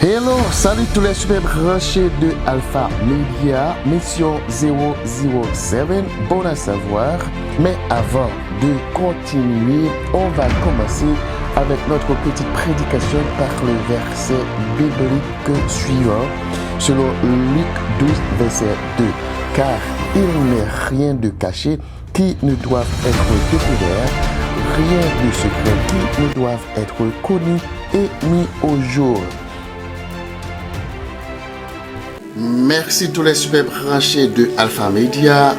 Hello, salut tous les super branchés de Alpha Media, mission 007, bon à savoir. Mais avant de continuer, on va commencer avec notre petite prédication par le verset biblique suivant, selon Luc 12, verset 2. Car il n'est rien de caché qui ne doit être découvert, rien de secret qui ne doit être connu et mis au jour. Merci tous les super branchés de Alpha Media.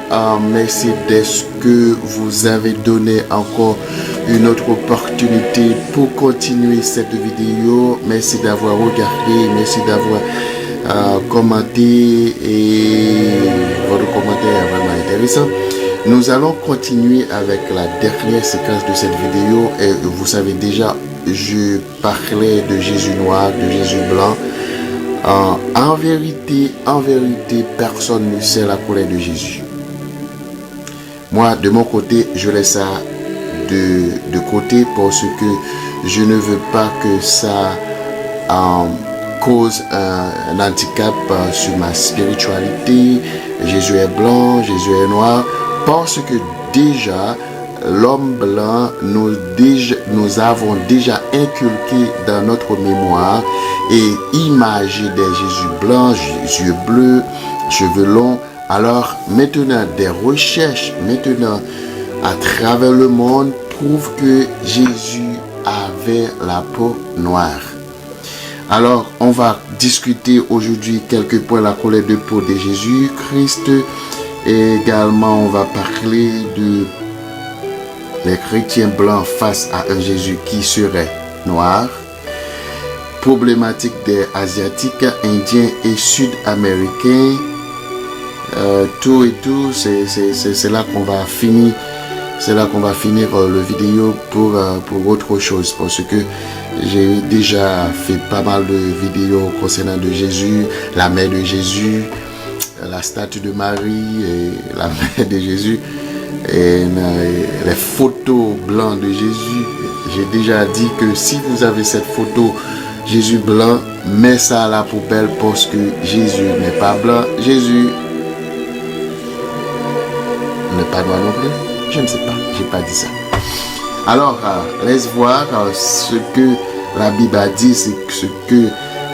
Merci d'être que vous avez donné encore une autre opportunité pour continuer cette vidéo. Merci d'avoir regardé, merci d'avoir commenté et votre commentaire est vraiment intéressant. Nous allons continuer avec la dernière séquence de cette vidéo et vous savez déjà, je parlais de Jésus noir, de Jésus blanc. En vérité, personne ne sait la colère de Jésus. Moi, de mon côté, je laisse ça de côté parce que je ne veux pas que ça cause un handicap sur ma spiritualité. Jésus est blanc, Jésus est noir, parce que déjà, l'homme blanc, nous avons déjà inculqué dans notre mémoire et imagé des Jésus blancs, yeux bleus, cheveux longs. Alors maintenant, des recherches maintenant à travers le monde prouvent que Jésus avait la peau noire. Alors on va discuter aujourd'hui quelques points la couleur de peau de Jésus-Christ et également on va parler de les chrétiens blancs face à un Jésus qui serait noir, problématique des Asiatiques, Indiens et Sud-Américains, tout et tout, c'est là qu'on va finir, le vidéo pour autre chose, parce que j'ai déjà fait pas mal de vidéos concernant de Jésus, la mère de Jésus, la statue de Marie et la mère de Jésus. Et les photos blancs de Jésus, j'ai déjà dit que si vous avez cette photo Jésus blanc, mets ça à la poubelle parce que Jésus n'est pas blanc, Jésus n'est pas noir non plus. Je ne sais pas, j'ai pas dit ça. Alors, laisse voir ce que la Bible a dit, c'est ce que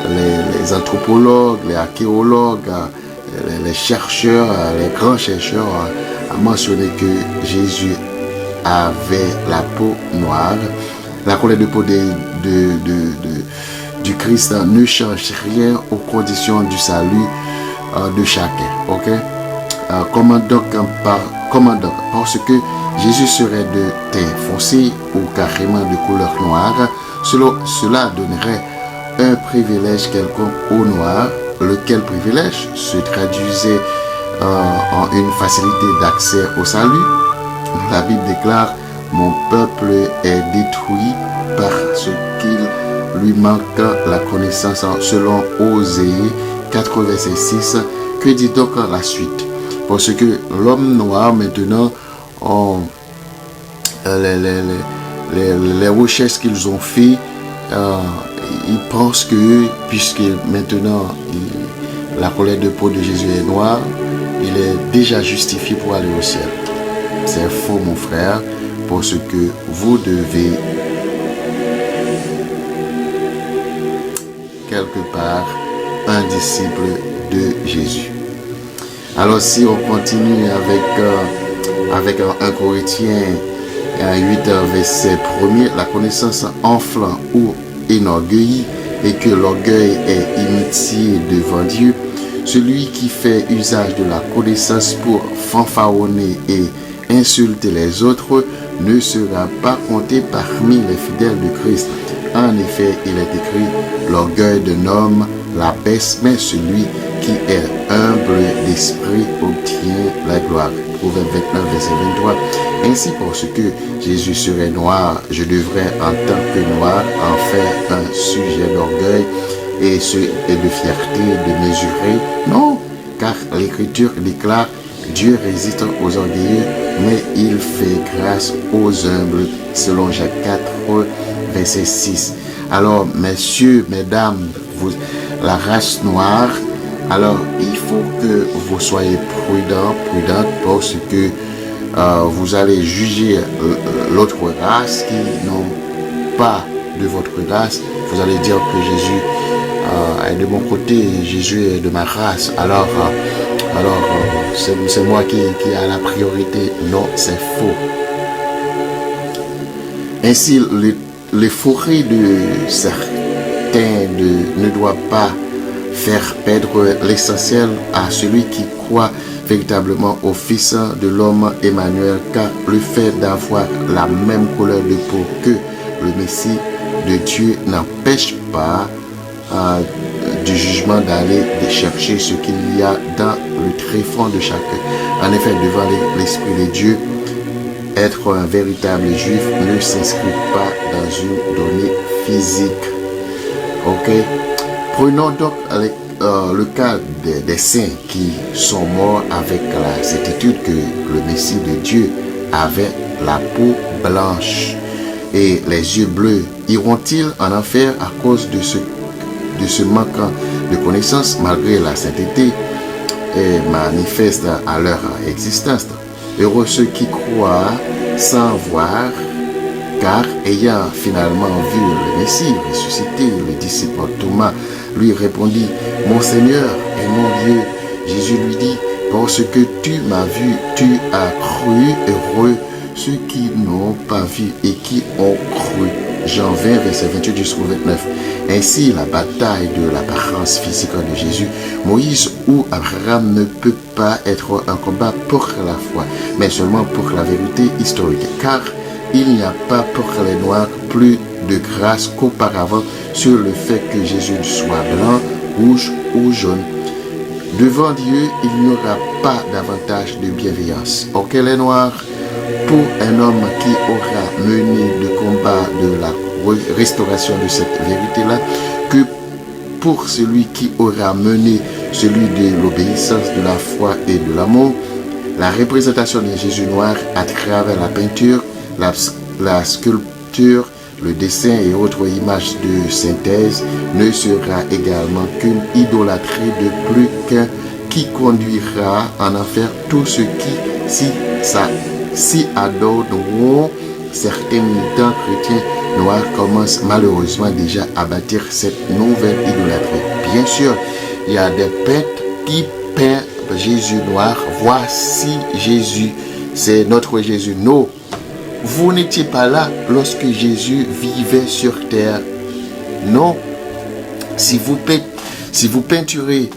les anthropologues, les archéologues, les chercheurs, les grands chercheurs a mentionné que Jésus avait la peau noire. La couleur de peau du Christ ne change rien aux conditions du salut de chacun. Ok? Comment donc? Parce que Jésus serait de teint foncé ou carrément de couleur noire, cela donnerait un privilège quelconque au noir, lequel privilège se traduisait en une facilité d'accès au salut. La Bible déclare: mon peuple est détruit parce qu'il lui manque la connaissance, selon Osée 4 verset 6. Que dit donc la suite? Parce que l'homme noir maintenant, les recherches qu'ils ont fait, ils pensent que puisque maintenant la couleur de peau de Jésus est noire, il est déjà justifié pour aller au ciel. C'est faux, mon frère, parce que vous devez quelque part un disciple de Jésus. Alors si on continue avec 1 Corinthiens 8 verset 1er, la connaissance enflant ou enorgueillit et que l'orgueil est initié devant Dieu, celui qui fait usage de la connaissance pour fanfaronner et insulter les autres ne sera pas compté parmi les fidèles de Christ. En effet, il est écrit: l'orgueil d'un homme la baisse, mais celui qui est humble d'esprit obtient la gloire. Proverbe 29 verset 23. Ainsi, parce que Jésus serait noir, je devrais en tant que noir en faire un sujet d'orgueil et de fierté de mesurer? Non, car l'Écriture déclare: Dieu résiste aux orgueilleux, mais il fait grâce aux humbles, selon Jacques 4 verset 6. Alors, messieurs, mesdames, la race noire, alors il faut que vous soyez prudente, parce que vous allez juger l'autre race qui n'ont pas de votre race. Vous allez dire que Jésus est de mon côté, Jésus est de ma race. Alors c'est moi qui a la priorité. Non, c'est faux. Ainsi, les forêts de certains ne doivent pas faire perdre l'essentiel à celui qui croit véritablement au Fils de l'homme Emmanuel, car le fait d'avoir la même couleur de peau que le Messie de Dieu n'empêche pas du jugement d'aller chercher ce qu'il y a dans le tréfonds de chacun. En effet, devant l'Esprit de Dieu, être un véritable juif ne s'inscrit pas dans une donnée physique. Ok? Prenons donc le cas des saints qui sont morts avec la certitude que le Messie de Dieu avait la peau blanche et les yeux bleus. Iront-ils en enfer à cause de ce manquant de connaissance, malgré la sainteté manifeste à leur existence? Heureux ceux qui croient sans voir, car ayant finalement vu le Messie ressuscité, le disciple Thomas lui répondit: mon Seigneur et mon Dieu. Jésus lui dit: parce que tu m'as vu, tu as cru. Heureux ceux qui n'ont pas vu et qui ont cru. Jean 20, verset 28 jusqu'au 29. Ainsi, la bataille de l'apparence physique de Jésus, Moïse ou Abraham ne peut pas être un combat pour la foi, mais seulement pour la vérité historique. Car il n'y a pas pour les Noirs plus de grâce qu'auparavant sur le fait que Jésus soit blanc, rouge ou jaune. Devant Dieu, il n'y aura pas davantage de bienveillance. Ok, les Noirs, pour un homme qui aura mené le combat de la restauration de cette vérité-là, que pour celui qui aura mené celui de l'obéissance, de la foi et de l'amour, la représentation de Jésus noir à travers la peinture, la sculpture, le dessin et autres images de synthèse ne sera également qu'une idolâtrie de plus qu'un qui conduira en enfer tous ceux qui s'y adoreront. Certains militants chrétiens noirs commencent malheureusement déjà à bâtir cette nouvelle idolâtrie. Bien sûr, il y a des peintres qui peignent Jésus noir. Voici Jésus, c'est notre Jésus. Non, vous n'étiez pas là lorsque Jésus vivait sur terre. Non, si vous peinturez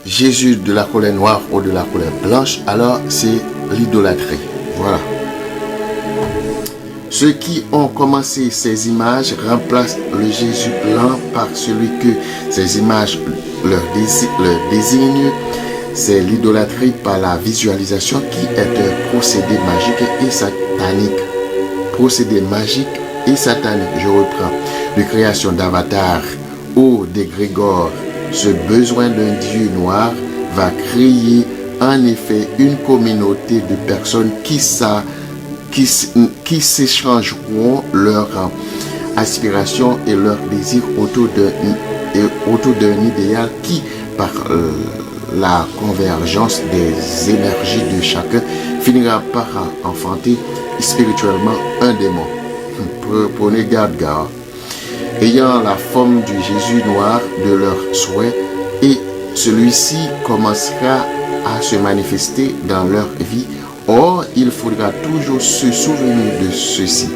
Jésus de la couleur noire ou de la couleur blanche, alors c'est l'idolâtrie. Voilà. Ceux qui ont commencé ces images remplacent le Jésus blanc par celui que ces images leur désignent. C'est l'idolâtrie par la visualisation qui est un procédé magique et satanique. Procédé magique et satanique, je reprends. De création d'avatars ou d'égrégores, ce besoin d'un Dieu noir va créer en effet une communauté de personnes qui s'échangeront leurs aspirations et leurs désirs autour d'un idéal qui, par la convergence des énergies de chacun, finira par enfanter spirituellement un démon. Prenez garde. Ayant la forme du Jésus noir de leur souhait, et celui-ci commencera à se manifester dans leur vie. Or, il faudra toujours se souvenir de ceci.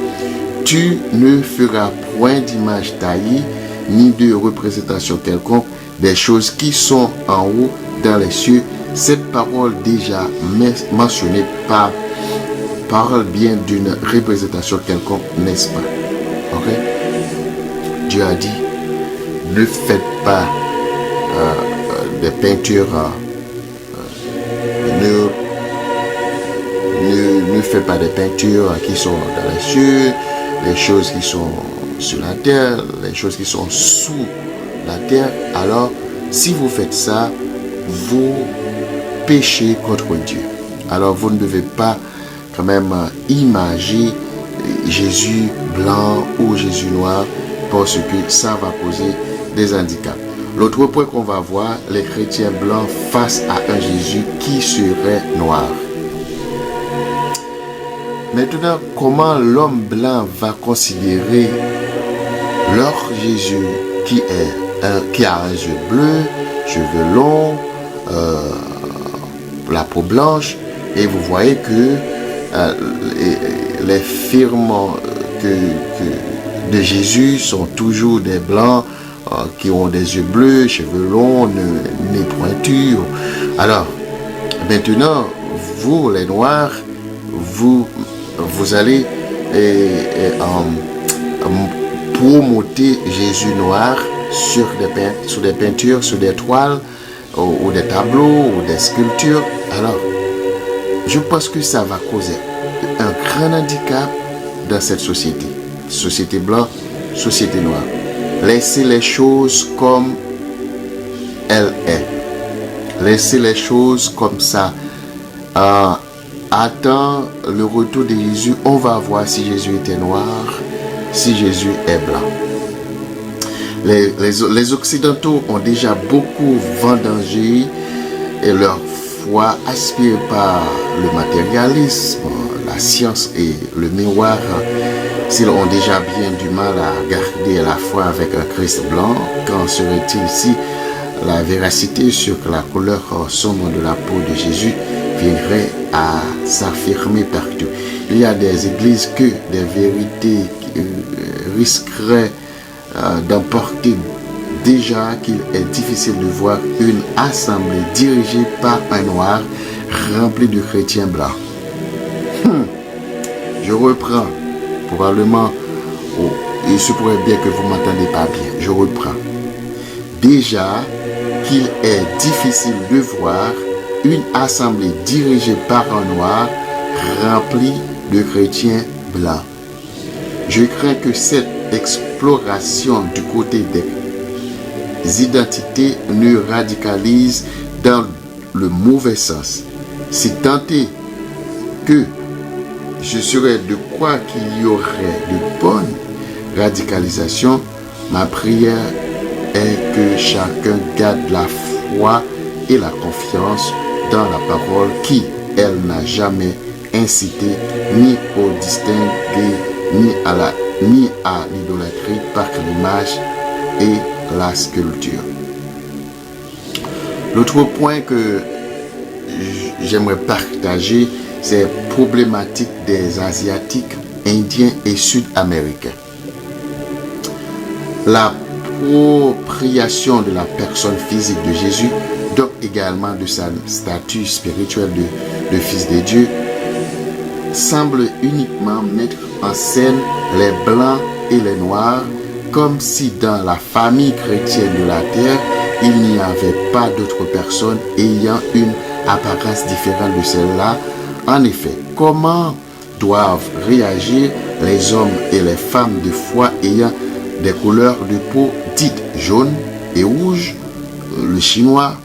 Tu ne feras point d'image taillée, ni de représentation quelconque des choses qui sont en haut dans les cieux. Cette parole déjà mentionnée parle bien d'une représentation quelconque, n'est-ce pas? Ok? Dieu a dit, ne faites pas des peintures, ne faites pas des peintures qui sont dans les cieux, les choses qui sont sur la terre, les choses qui sont sous la terre. Alors, si vous faites ça, vous péchez contre Dieu. Alors, vous ne devez pas quand même imager Jésus blanc ou Jésus noir, parce que ça va causer des handicaps. L'autre point qu'on va voir, les chrétiens blancs face à un Jésus qui serait noir. Maintenant, comment l'homme blanc va considérer leur Jésus qui a un yeux bleu, cheveux longs, la peau blanche, et vous voyez que les firmes de Jésus sont toujours des blancs qui ont des yeux bleus, cheveux longs, nez pointus. Alors, maintenant, vous les noirs, vous allez promoter Jésus noir sur des peintures, sur des toiles, ou des tableaux, ou des sculptures. Alors, je pense que ça va causer un grand handicap dans cette société. Société blanche, société noire. Laissez les choses comme elles sont. Laissez les choses comme ça. Attends le retour de Jésus. On va voir si Jésus était noir, si Jésus est blanc. Les Occidentaux ont déjà beaucoup vendangé et leur foi aspire par le matérialisme, la science et le miroir. S'ils ont déjà bien du mal à garder la foi avec un Christ blanc, qu'en serait-il si la véracité sur la couleur sombre de la peau de Jésus viendrait à s'affirmer partout? Il y a des églises que des vérités risqueraient d'emporter. Déjà qu'il est difficile de voir une assemblée dirigée par un noir rempli de chrétiens blancs. Je reprends. Probablement, il se pourrait bien que vous ne m'entendez pas bien. Je reprends. Déjà qu'il est difficile de voir une assemblée dirigée par un noir rempli de chrétiens blancs. Je crains que cette exploration du côté des identités ne radicalise dans le mauvais sens. Si tant est que je serais de quoi qu'il y aurait de bonne radicalisation, ma prière est que chacun garde la foi et la confiance dans la parole qui, elle, n'a jamais incité ni au distingué, ni à l'idolâtrie par l'image et la sculpture. L'autre point que j'aimerais partager, c'est la problématique des Asiatiques, Indiens et Sud-Américains. L'appropriation de la personne physique de Jésus, donc également de sa statue spirituelle de Fils de Dieu, semble uniquement mettre en scène les Blancs et les Noirs, comme si dans la famille chrétienne de la terre, il n'y avait pas d'autres personnes ayant une apparence différente de celle-là. En effet, comment doivent réagir les hommes et les femmes de foi ayant des couleurs de peau dites jaune et rouge, le chinois,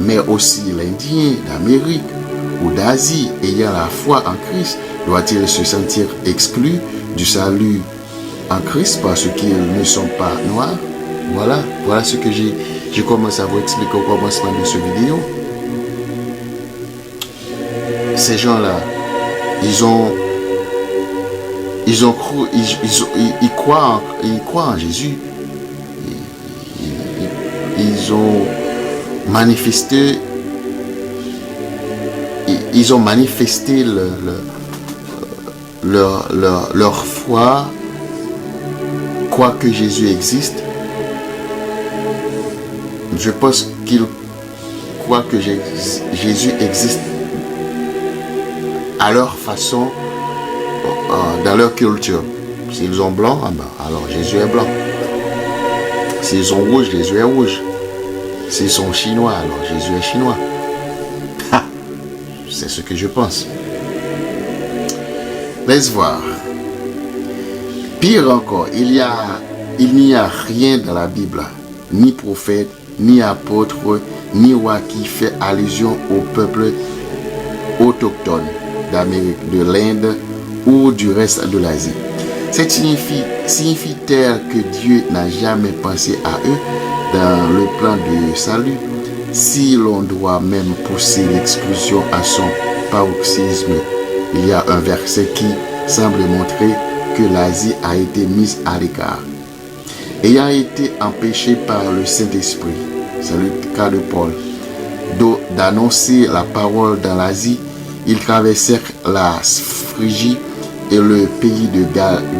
mais aussi l'Indien d'Amérique ou d'Asie ayant la foi en Christ, doit-il se sentir exclu du salut en Christ parce qu'ils ne sont pas noirs? Voilà ce que j'ai commencé à vous expliquer au commencement de cette vidéo. Ces gens-là, ils croient en Jésus. Ils ont manifesté leur foi, croient que Jésus existe. Je pense qu'ils croient que Jésus existe à leur façon, dans leur culture. S'ils sont blancs, alors Jésus est blanc. S'ils sont rouges, Jésus est rouge. S'ils sont chinois, alors Jésus est chinois. C'est ce que je pense. Laisse voir. Pire encore, il n'y a rien dans la Bible, ni prophète, ni apôtre, ni roi qui fait allusion au peuple autochtone d'Amérique, de l'Inde ou du reste de l'Asie. C'est signifie-t-elle que Dieu n'a jamais pensé à eux? dans le plan de salut. Si l'on doit même pousser l'exclusion à son paroxysme, il y a un verset qui semble montrer que l'Asie a été mise à l'écart. Ayant été empêché par le Saint-Esprit, c'est le cas de Paul, d'annoncer la parole dans l'Asie, ils traversèrent la Phrygie et le pays de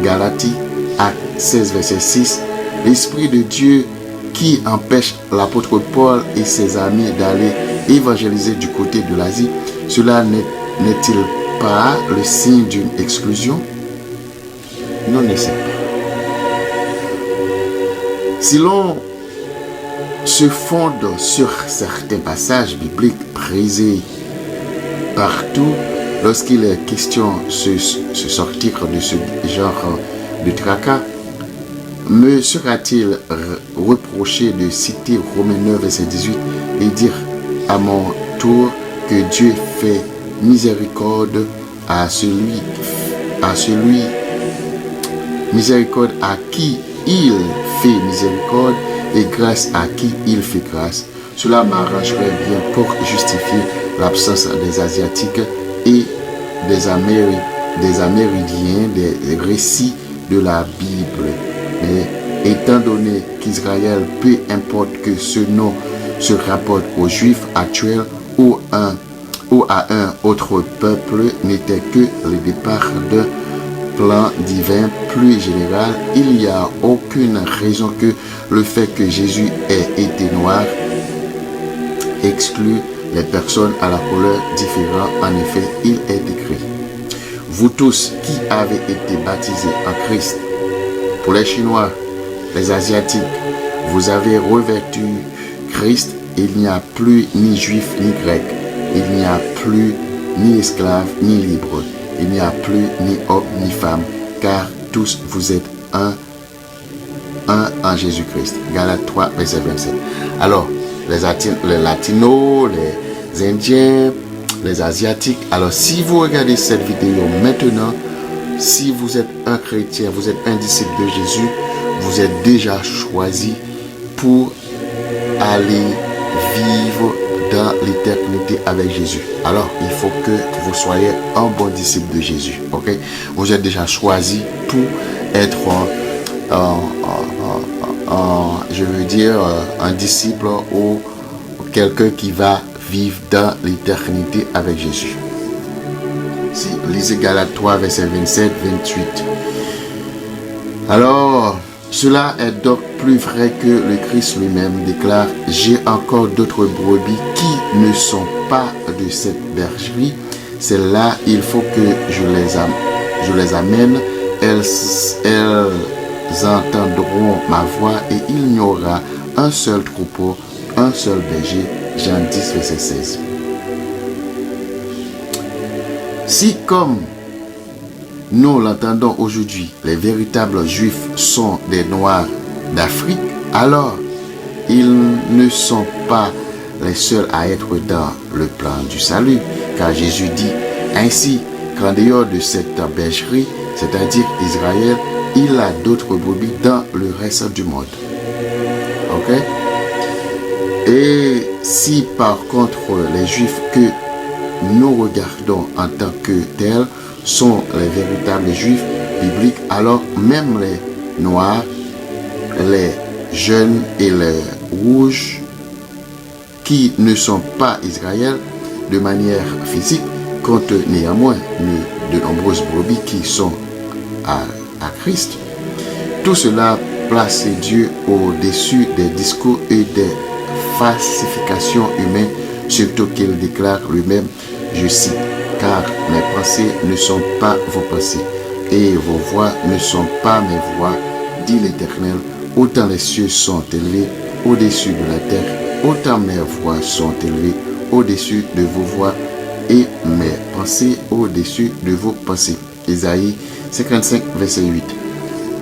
Galatie. Acte 16, verset 6. L'Esprit de Dieu qui empêche l'apôtre Paul et ses amis d'aller évangéliser du côté de l'Asie, cela n'est-il pas le signe d'une exclusion? Non, ne sait pas. Si l'on se fonde sur certains passages bibliques prisés partout, lorsqu'il est question de se sortir de ce genre de tracas, me sera-t-il reproché de citer Romains 9, verset 18 et dire à mon tour que Dieu fait miséricorde à celui miséricorde à qui il fait miséricorde et grâce à qui il fait grâce. Cela m'arrangerait bien pour justifier l'absence des Asiatiques et des Amérindiens des récits de la Bible. Mais étant donné qu'Israël, peu importe que ce nom se rapporte aux Juifs actuels ou à un autre peuple, n'était que le départ d'un plan divin plus général, il n'y a aucune raison que le fait que Jésus ait été noir exclut les personnes à la couleur différente. En effet, il est écrit: vous tous qui avez été baptisés en Christ, pour les Chinois, les Asiatiques, vous avez revêtu Christ. Il n'y a plus ni juif ni grec, il n'y a plus ni esclave ni libre, il n'y a plus ni homme ni femme, car tous vous êtes un en Jésus-Christ. Galates 3, verset 27. Alors, les Latinos, les Indiens, les Asiatiques, alors si vous regardez cette vidéo maintenant, si vous êtes un chrétien, vous êtes un disciple de Jésus, vous êtes déjà choisi pour aller vivre dans l'éternité avec Jésus. Alors, il faut que vous soyez un bon disciple de Jésus. Ok? Vous êtes déjà choisi pour être je veux dire, un disciple ou quelqu'un qui va vivre dans l'éternité avec Jésus. Si, lisez Galates 3, verset 27, 28. Alors, cela est donc plus vrai que le Christ lui-même déclare: j'ai encore d'autres brebis qui ne sont pas de cette bergerie. Celles-là, il faut que je les amène. Elles entendront ma voix et il n'y aura un seul troupeau, un seul berger. Jean 10, verset 16. Si, comme nous l'entendons aujourd'hui, les véritables juifs sont des noirs d'Afrique, alors ils ne sont pas les seuls à être dans le plan du salut, car Jésus dit ainsi qu'en dehors de cette bergerie, c'est-à-dire Israël, il a d'autres brebis dans le reste du monde. Ok? Et si par contre les juifs que nous regardons en tant que tels sont les véritables juifs bibliques, alors même les noirs, les jeunes et les rouges qui ne sont pas Israël de manière physique comptent néanmoins de nombreuses brebis qui sont à Christ. Tout cela place Dieu au-dessus des discours et des falsifications humaines, surtout qu'il déclare lui-même, je cite: car mes pensées ne sont pas vos pensées et vos voix ne sont pas mes voix, dit l'Éternel. Autant les cieux sont élevés au-dessus de la terre, autant mes voix sont élevées au-dessus de vos voix et mes pensées au-dessus de vos pensées. Isaïe 55, verset 8.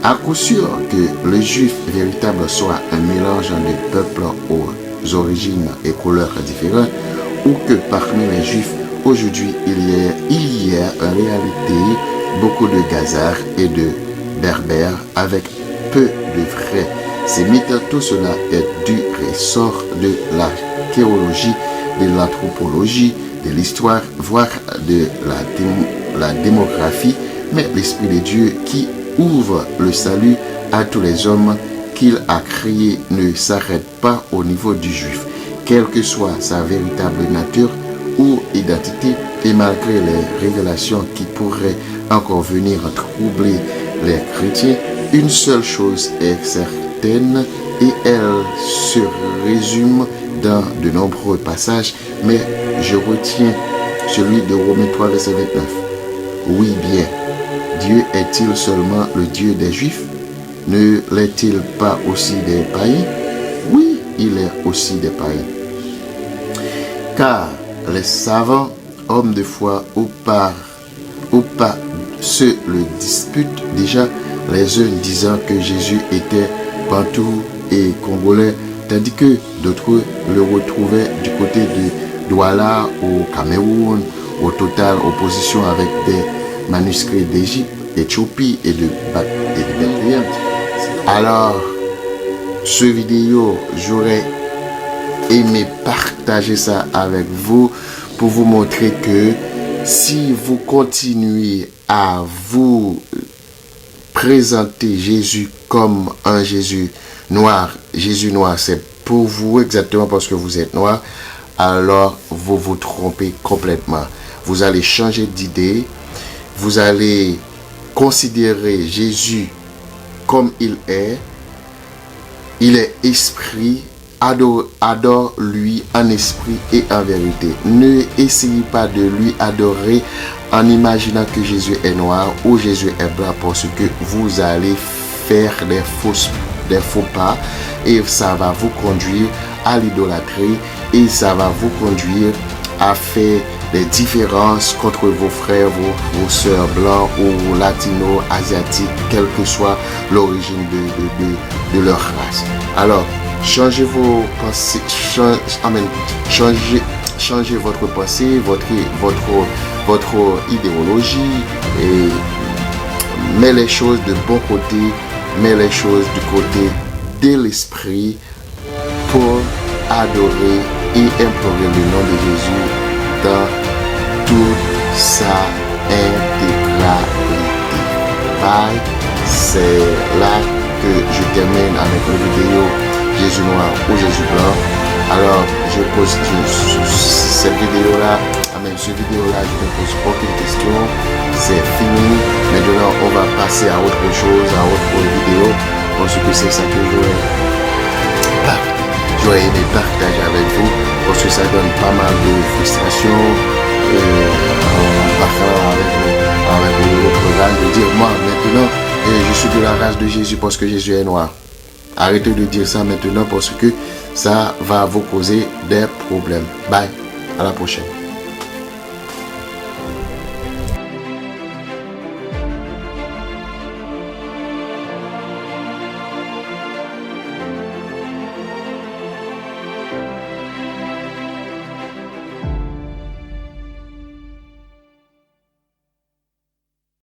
À coup sûr que le juif véritable soit un mélange de peuples aux origines et couleurs différentes, ou que parmi les juifs aujourd'hui il y a en réalité beaucoup de Khazars et de Berbères avec peu de vrais antisémites. Tout cela est du ressort de l'archéologie, de l'anthropologie, de l'histoire, voire de la démographie, mais l'Esprit de Dieu qui ouvre le salut à tous les hommes qu'il a créés ne s'arrête pas au niveau du juif, quelle que soit sa véritable nature ou identité, et malgré les révélations qui pourraient encore venir troubler les chrétiens, une seule chose est certaine et elle se résume dans de nombreux passages, mais je retiens celui de Romains 3, verset 29. Oui bien, Dieu est-il seulement le Dieu des Juifs? Ne l'est-il pas aussi des païens? Oui, il est aussi des païens. Car les savants, hommes de foi ou pas, se le disputent déjà, les uns disant que Jésus était bantou et congolais, tandis que d'autres le retrouvaient du côté de Douala au Cameroun, au total opposition avec des manuscrits d'Égypte, d'Éthiopie et de Bethléem. Alors, ce vidéo, j'aurais aimé partager ça avec vous pour vous montrer que si vous continuez à vous présenter Jésus comme un Jésus noir, c'est pour vous exactement parce que vous êtes noir, alors vous vous trompez complètement. Vous allez changer d'idée, vous allez considérer Jésus comme il est esprit, adore lui en esprit et en vérité. Ne essayez pas de lui adorer en imaginant que Jésus est noir ou Jésus est blanc, parce que vous allez faire des faux pas et ça va vous conduire à l'idolâtrie et ça va vous conduire à faire des différences contre vos frères, vos sœurs blancs ou latinos, asiatiques, quelle que soit l'origine de leur race. Alors, changez vos pensées, changez votre pensée, votre idéologie, et mets les choses de bon côté, mets les choses du côté de l'esprit pour adorer et implorer le nom de Jésus dans toute sa intégralité. Bye. C'est là que je termine avec une vidéo Jésus noir ou Jésus blanc. Alors, je pose cette vidéo-là, je ne pose aucune question. C'est fini. Maintenant, on va passer à autre chose, à autre vidéo, parce que c'est ça que j'aurais aimé partager avec vous, parce que ça donne pas mal de frustration en parlant avec l'autre race, de dire moi maintenant je suis de la race de Jésus parce que Jésus est noir. Arrêtez de dire ça maintenant parce que ça va vous causer des problèmes. Bye, à la prochaine.